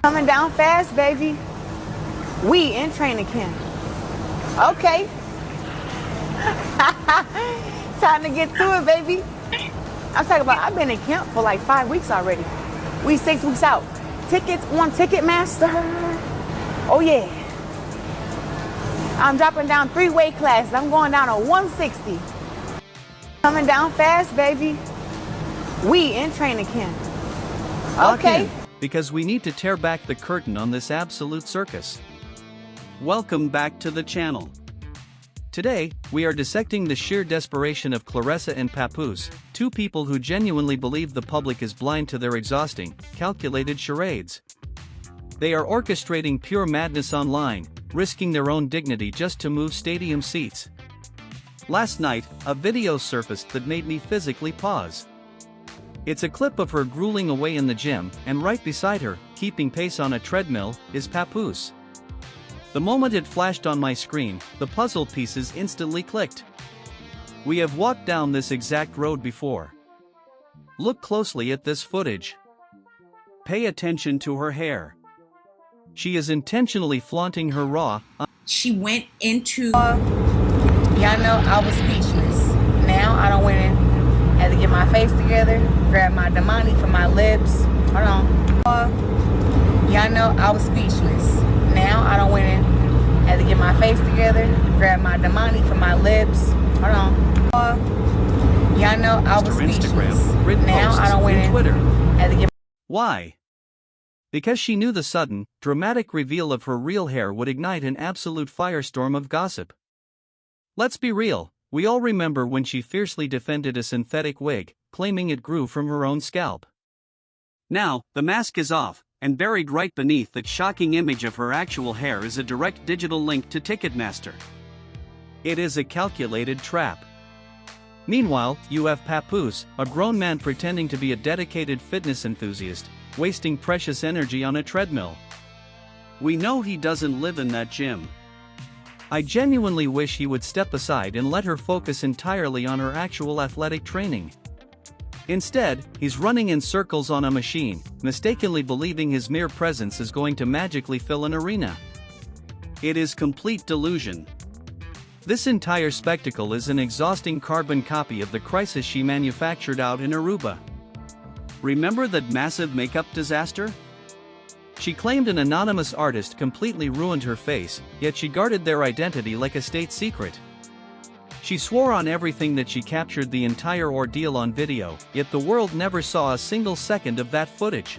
Coming down fast, baby. We in training camp. Okay. Time to get to it, baby. I'm talking about, I've been in camp for like 5 weeks already. We 6 weeks out. Tickets on Ticketmaster. Oh yeah. I'm dropping down 3 weight classes. I'm going down to 160. Coming down fast, baby. We in training camp. Okay. Lock in, because we need to tear back the curtain on this absolute circus. Welcome back to the channel. Today, we are dissecting the sheer desperation of Claressa and Papoose, two people who genuinely believe the public is blind to their exhausting, calculated charades. They are orchestrating pure madness online, risking their own dignity just to move stadium seats. Last night, a video surfaced that made me physically pause. It's a clip of her grueling away in the gym, and right beside her, keeping pace on a treadmill, is Papoose. The moment it flashed on my screen, the puzzle pieces instantly clicked. We have walked down this exact road before. Look closely at this footage. Pay attention to her hair. She is intentionally flaunting her raw. She went into... Y'all know I was speechless. Now I don't win it. Had to get my face together, grab my Damani from my lips. Hold on. Y'all know I was speechless. Now I don't win it. Had to get my face together, grab my Damani from my lips. Hold on. Y'all know I was speechless. Now I don't win it. Twitter. Had to get... Why? Because she knew the sudden, dramatic reveal of her real hair would ignite an absolute firestorm of gossip. Let's be real, we all remember when she fiercely defended a synthetic wig, claiming it grew from her own scalp. Now, the mask is off, and buried right beneath that shocking image of her actual hair is a direct digital link to Ticketmaster. It is a calculated trap. Meanwhile, you have Papoose, a grown man pretending to be a dedicated fitness enthusiast, wasting precious energy on a treadmill. We know he doesn't live in that gym. I genuinely wish he would step aside and let her focus entirely on her actual athletic training. Instead, he's running in circles on a machine, mistakenly believing his mere presence is going to magically fill an arena. It is complete delusion. This entire spectacle is an exhausting carbon copy of the crisis she manufactured out in Aruba. Remember that massive makeup disaster? She claimed an anonymous artist completely ruined her face, yet she guarded their identity like a state secret. She swore on everything that she captured the entire ordeal on video, yet the world never saw a single second of that footage.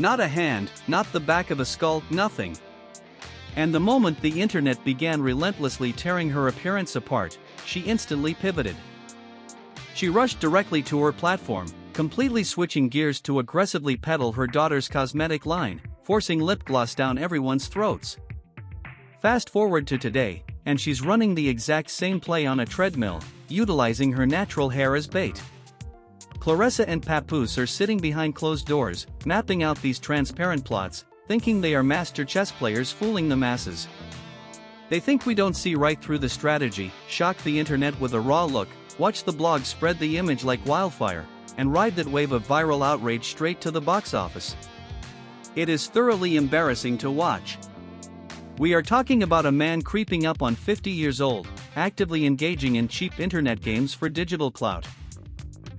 Not a hand, not the back of a skull, nothing. And the moment the internet began relentlessly tearing her appearance apart, she instantly pivoted. She rushed directly to her platform, completely switching gears to aggressively peddle her daughter's cosmetic line, forcing lip gloss down everyone's throats. Fast forward to today, and she's running the exact same play on a treadmill, utilizing her natural hair as bait. Claressa and Papoose are sitting behind closed doors, mapping out these transparent plots, thinking they are master chess players fooling the masses. They think we don't see right through the strategy, shock the internet with a raw look, watch the blog spread the image like wildfire, and ride that wave of viral outrage straight to the box office. It is thoroughly embarrassing to watch. We are talking about a man creeping up on 50 years old, actively engaging in cheap internet games for digital clout.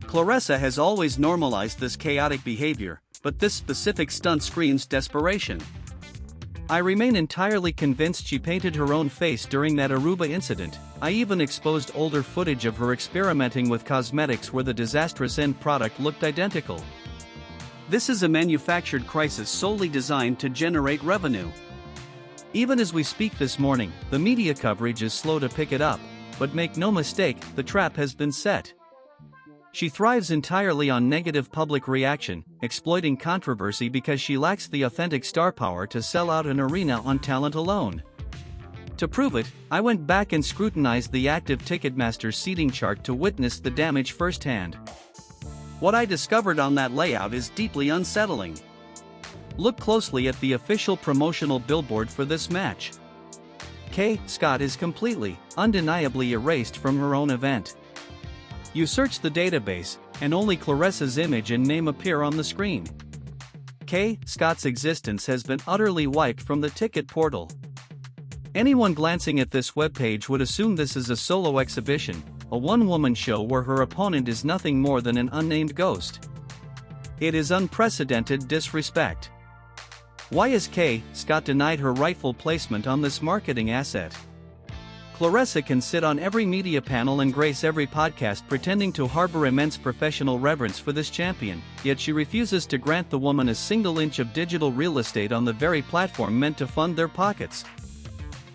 Claressa has always normalized this chaotic behavior, but this specific stunt screams desperation. I remain entirely convinced she painted her own face during that Aruba incident. I even exposed older footage of her experimenting with cosmetics where the disastrous end product looked identical. This is a manufactured crisis solely designed to generate revenue. Even as we speak this morning, the media coverage is slow to pick it up, but make no mistake, the trap has been set. She thrives entirely on negative public reaction, exploiting controversy because she lacks the authentic star power to sell out an arena on talent alone. To prove it, I went back and scrutinized the active Ticketmaster seating chart to witness the damage firsthand. What I discovered on that layout is deeply unsettling. Look closely at the official promotional billboard for this match. Kay Scott is completely, undeniably erased from her own event. You search the database, and only Claressa's image and name appear on the screen. K. Scott's existence has been utterly wiped from the ticket portal. Anyone glancing at this webpage would assume this is a solo exhibition, a one-woman show where her opponent is nothing more than an unnamed ghost. It is unprecedented disrespect. Why has K. Scott denied her rightful placement on this marketing asset? Claressa can sit on every media panel and grace every podcast pretending to harbor immense professional reverence for this champion, yet she refuses to grant the woman a single inch of digital real estate on the very platform meant to fund their pockets.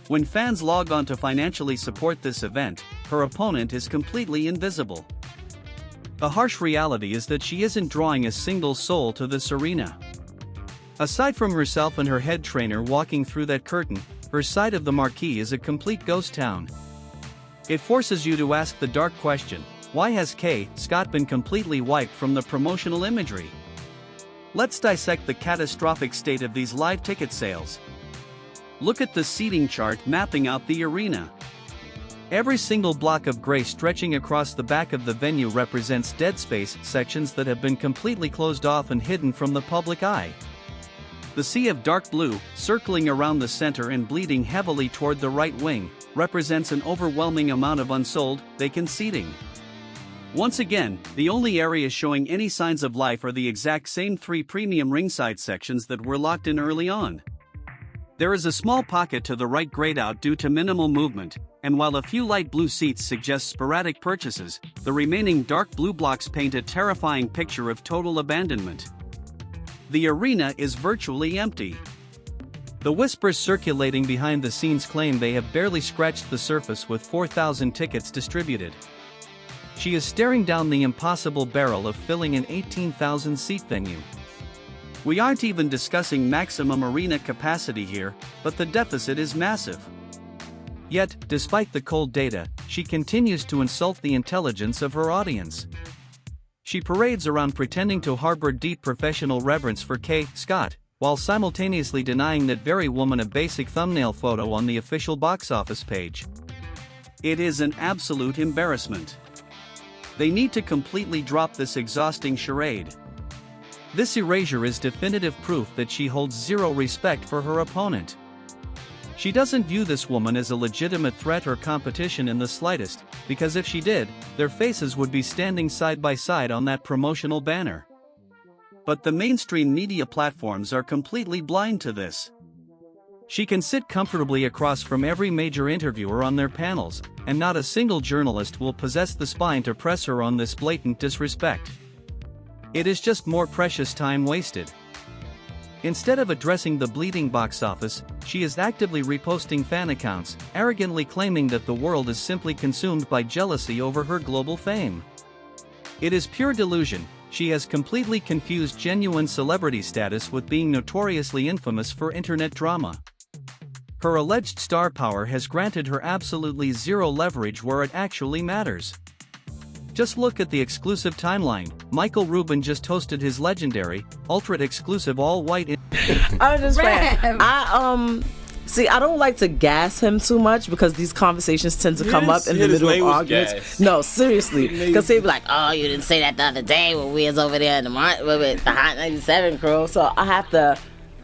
When fans log on to financially support this event, her opponent is completely invisible. A harsh reality is that she isn't drawing a single soul to this arena. Aside from herself and her head trainer walking through that curtain, her side of the marquee is a complete ghost town. It forces you to ask the dark question, why has K. Scott been completely wiped from the promotional imagery? Let's dissect the catastrophic state of these live ticket sales. Look at the seating chart mapping out the arena. Every single block of gray stretching across the back of the venue represents dead space sections that have been completely closed off and hidden from the public eye. The sea of dark blue, circling around the center and bleeding heavily toward the right wing, represents an overwhelming amount of unsold, vacant seating. Once again, the only areas showing any signs of life are the exact same 3 premium ringside sections that were locked in early on. There is a small pocket to the right grayed out due to minimal movement, and while a few light blue seats suggest sporadic purchases, the remaining dark blue blocks paint a terrifying picture of total abandonment. The arena is virtually empty. The whispers circulating behind the scenes claim they have barely scratched the surface with 4,000 tickets distributed. She is staring down the impossible barrel of filling an 18,000-seat venue. We aren't even discussing maximum arena capacity here, but the deficit is massive. Yet, despite the cold data, she continues to insult the intelligence of her audience. She parades around pretending to harbor deep professional reverence for K. Scott, while simultaneously denying that very woman a basic thumbnail photo on the official box office page. It is an absolute embarrassment. They need to completely drop this exhausting charade. This erasure is definitive proof that she holds zero respect for her opponent. She doesn't view this woman as a legitimate threat or competition in the slightest, because if she did, their faces would be standing side by side on that promotional banner. But the mainstream media platforms are completely blind to this. She can sit comfortably across from every major interviewer on their panels, and not a single journalist will possess the spine to press her on this blatant disrespect. It is just more precious time wasted. Instead of addressing the bleeding box office, she is actively reposting fan accounts, arrogantly claiming that the world is simply consumed by jealousy over her global fame. It is pure delusion. She has completely confused genuine celebrity status with being notoriously infamous for internet drama. Her alleged star power has granted her absolutely zero leverage where it actually matters. Just look at the exclusive timeline. Michael Rubin just hosted his legendary, ultra-exclusive all-white. I'm just saying. I don't like to gas him too much because these conversations tend to come up in the middle of arguments. No, seriously, because he'd be like, "Oh, you didn't say that the other day when we was over there in the Hot 97 crew." So I have to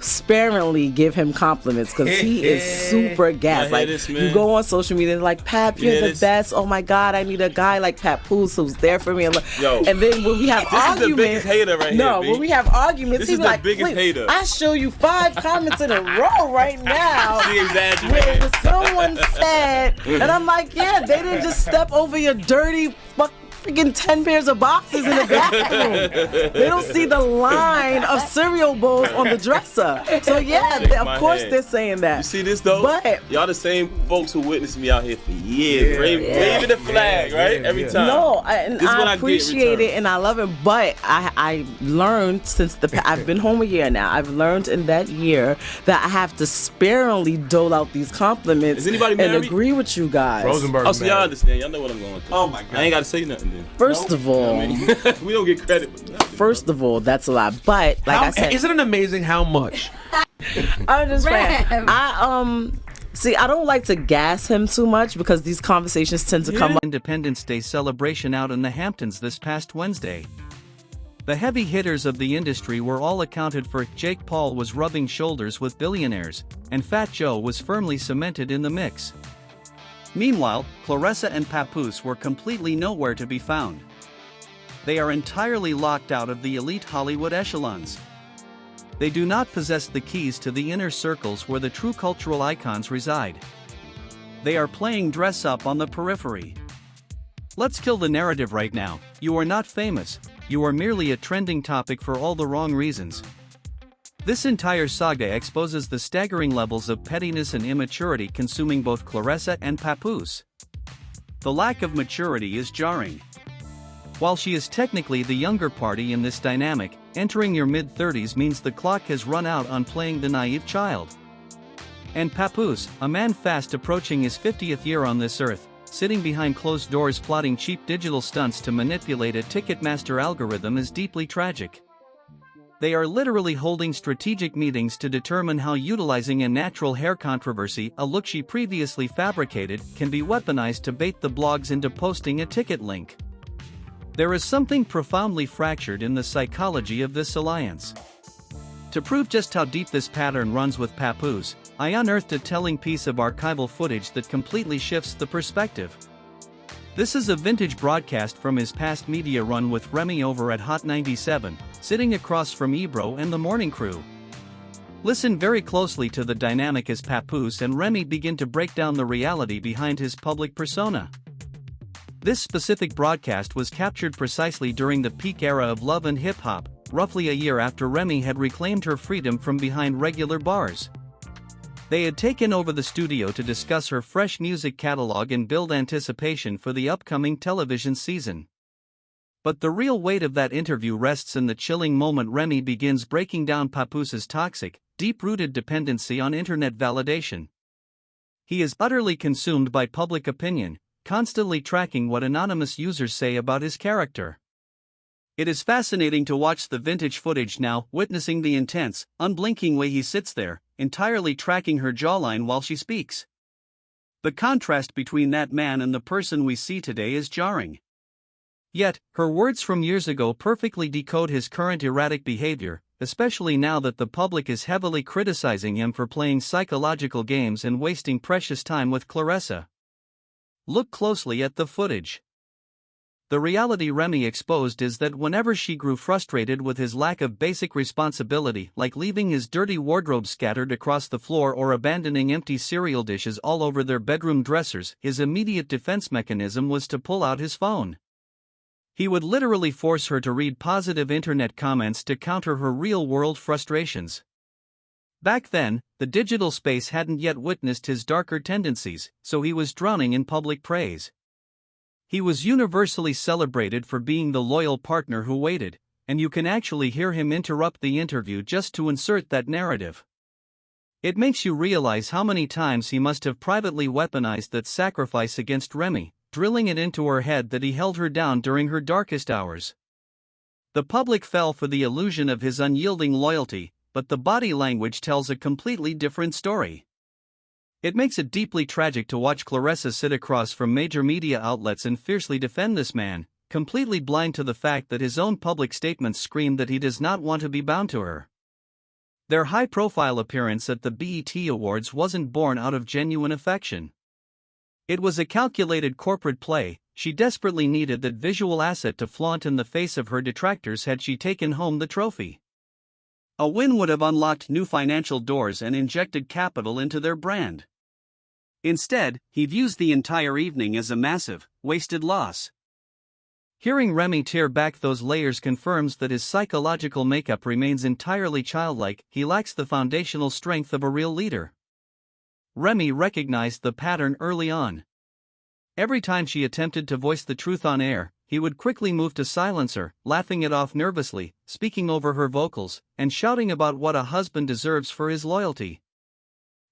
sparingly give him compliments because he is super gassed. Like, you go on social media and like, Pap, you're the best. Oh my God, I need a guy like Pap Poos who's there for me. And then when we have arguments, this is the biggest hater right here. When we have arguments, he's like, biggest hater. I show you 5 comments in a row right now. She exaggerated. Where someone said, and I'm like, yeah, they didn't just step over your dirty freaking 10 pairs of boxes in the bathroom. They don't see the line of cereal bowls on the dresser. So yeah, of course they're saying that. You see this though? But y'all the same folks who witnessed me out here for years, waving the flag, right? Every time. No, I appreciate it and I love it. But I learned since I've been home a year now. I've learned in that year that I have to sparingly dole out these compliments and agree with you guys. Rosenberg. Oh, so y'all understand? Y'all know what I'm going through. Oh my God. I ain't got to say nothing. First of all, we don't get credit. First of all, that's a lot. But like I said, isn't it amazing how much? I'm just saying. I don't like to gas him too much because these conversations tend to come up. Independence Day celebration out in the Hamptons this past Wednesday. The heavy hitters of the industry were all accounted for. Jake Paul was rubbing shoulders with billionaires, and Fat Joe was firmly cemented in the mix. Meanwhile, Claressa and Papoose were completely nowhere to be found. They are entirely locked out of the elite Hollywood echelons. They do not possess the keys to the inner circles where the true cultural icons reside. They are playing dress up on the periphery. Let's kill the narrative right now. You are not famous, you are merely a trending topic for all the wrong reasons. This entire saga exposes the staggering levels of pettiness and immaturity consuming both Claressa and Papoose. The lack of maturity is jarring. While she is technically the younger party in this dynamic, entering your mid-30s means the clock has run out on playing the naive child. And Papoose, a man fast approaching his 50th year on this earth, sitting behind closed doors plotting cheap digital stunts to manipulate a Ticketmaster algorithm, is deeply tragic. They are literally holding strategic meetings to determine how utilizing a natural hair controversy, a look she previously fabricated, can be weaponized to bait the blogs into posting a ticket link. There is something profoundly fractured in the psychology of this alliance. To prove just how deep this pattern runs with Papoose, I unearthed a telling piece of archival footage that completely shifts the perspective. This is a vintage broadcast from his past media run with Remy over at Hot 97, sitting across from Ebro and the morning crew. Listen very closely to the dynamic as Papoose and Remy begin to break down the reality behind his public persona. This specific broadcast was captured precisely during the peak era of love and hip-hop, roughly a year after Remy had reclaimed her freedom from behind regular bars. They had taken over the studio to discuss her fresh music catalog and build anticipation for the upcoming television season. But the real weight of that interview rests in the chilling moment Remy begins breaking down Papoose's toxic, deep-rooted dependency on internet validation. He is utterly consumed by public opinion, constantly tracking what anonymous users say about his character. It is fascinating to watch the vintage footage now, witnessing the intense, unblinking way he sits there, entirely tracking her jawline while she speaks. The contrast between that man and the person we see today is jarring. Yet, her words from years ago perfectly decode his current erratic behavior, especially now that the public is heavily criticizing him for playing psychological games and wasting precious time with Claressa. Look closely at the footage. The reality Remy exposed is that whenever she grew frustrated with his lack of basic responsibility, like leaving his dirty wardrobe scattered across the floor or abandoning empty cereal dishes all over their bedroom dressers, his immediate defense mechanism was to pull out his phone. He would literally force her to read positive internet comments to counter her real-world frustrations. Back then, the digital space hadn't yet witnessed his darker tendencies, so he was drowning in public praise. He was universally celebrated for being the loyal partner who waited, and you can actually hear him interrupt the interview just to insert that narrative. It makes you realize how many times he must have privately weaponized that sacrifice against Remy, drilling it into her head that he held her down during her darkest hours. The public fell for the illusion of his unyielding loyalty, but the body language tells a completely different story. It makes it deeply tragic to watch Claressa sit across from major media outlets and fiercely defend this man, completely blind to the fact that his own public statements scream that he does not want to be bound to her. Their high-profile appearance at the BET Awards wasn't born out of genuine affection. It was a calculated corporate play. She desperately needed that visual asset to flaunt in the face of her detractors had she taken home the trophy. A win would have unlocked new financial doors and injected capital into their brand. Instead, he views the entire evening as a massive, wasted loss. Hearing Remy tear back those layers confirms that his psychological makeup remains entirely childlike. He lacks the foundational strength of a real leader. Remy recognized the pattern early on. Every time she attempted to voice the truth on air, he would quickly move to silence her, laughing it off nervously, speaking over her vocals, and shouting about what a husband deserves for his loyalty.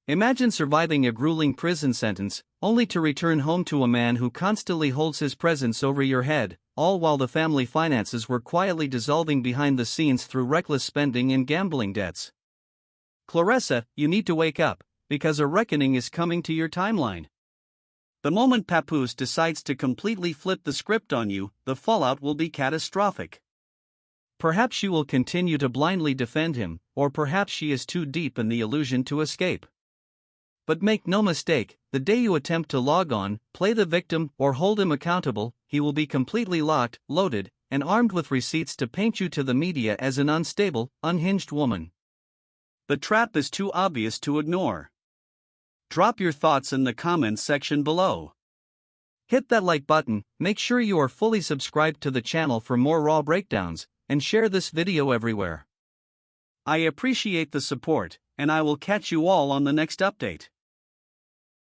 Imagine surviving a grueling prison sentence, only to return home to a man who constantly holds his presence over your head, all while the family finances were quietly dissolving behind the scenes through reckless spending and gambling debts. Claressa, you need to wake up, because a reckoning is coming to your timeline. The moment Papoose decides to completely flip the script on you, the fallout will be catastrophic. Perhaps she will continue to blindly defend him, or perhaps she is too deep in the illusion to escape. But make no mistake, the day you attempt to log on, play the victim, or hold him accountable, he will be completely locked, loaded, and armed with receipts to paint you to the media as an unstable, unhinged woman. The trap is too obvious to ignore. Drop your thoughts in the comments section below. Hit that like button, make sure you are fully subscribed to the channel for more raw breakdowns, and share this video everywhere. I appreciate the support, and I will catch you all on the next update.